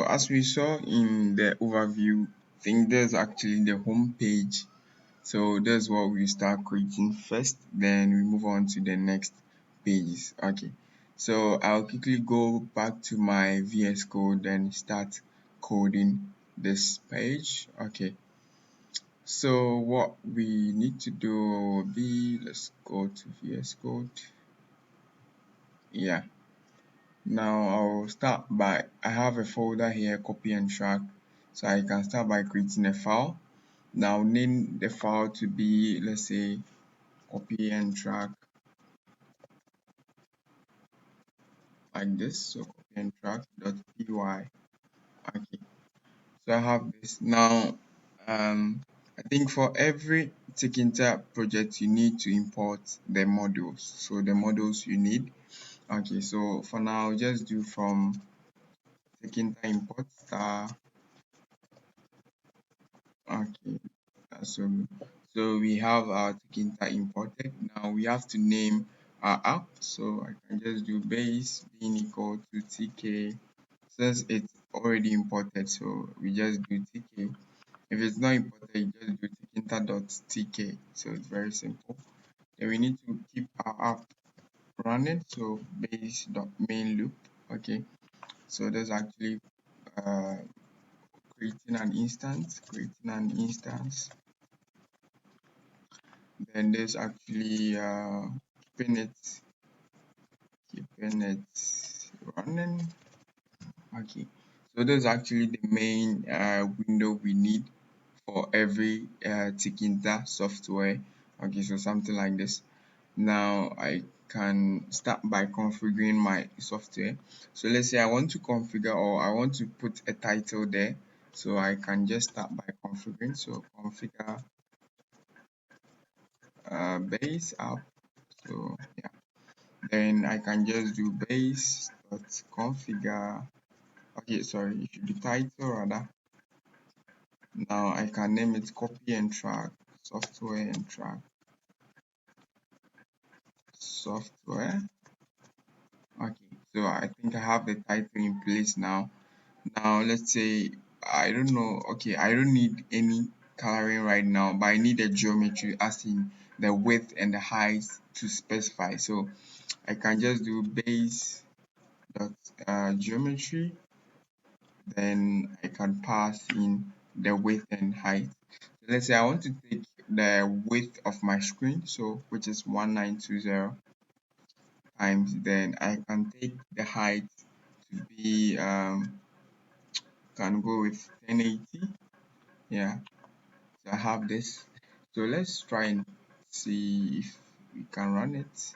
as we saw in the overview thing, there's actually the home page. So that's what we start creating first, then we move on to the next pages. Okay, so I'll quickly go back to my VS Code and start coding this page. Okay, so what we need to do will be, let's go to VS Code. Yeah, now I'll start by, I have a folder here, copy and track. So I can start by creating a file. Now name the file to be, let's say, copy and track, like this. So copy and track dot py. Okay, so I have this now. I think for every tkinter project you need to import the modules, so the modules you need. Okay, so for now I'll just do from tkinter import star. Okay, that's so good. So we have our tkinter imported. Now we have to name our app, so I can just do base being equal to tk. Since it's already imported, so we just do tk. If it's not imported, you just do tkinter.tk. So it's very simple. Then we need to keep our app running, so base.main loop. Okay, so there's actually uh, creating an instance. Then there's actually keeping it running. Okay, so there's actually the main window we need for every tkinter software. Okay, so something like this. Now I can start by configuring my software. So let's say I want to configure, or I want to put a title there, so I can just start by configuring. So configure base app. So yeah, then I can just do base dot configure. Okay, sorry, it should be title rather. Now I can name it copy and track software and track software. Okay, so I think I have the title in place now. Now let's say, I don't know, okay, I don't need any coloring right now, but I need a geometry, as in the width and the height to specify. So I can just do base dot geometry, then I can pass in the width and height. Let's say I want to take the width of my screen, so which is 1920 times, then I can take the height to be can go with 1080. Yeah, so I have this. So let's try and see if we can run it.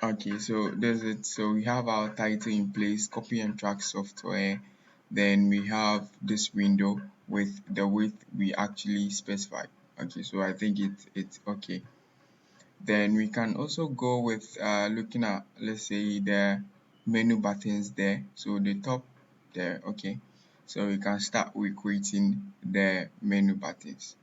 Okay, so there's it. So we have our title in place, copy and track software. Then we have this window with the width we actually specified. Okay, so I think it's okay. Then we can also go with looking at, let's say, the menu buttons there. So the top there. Okay, so we can start with creating the menu buttons.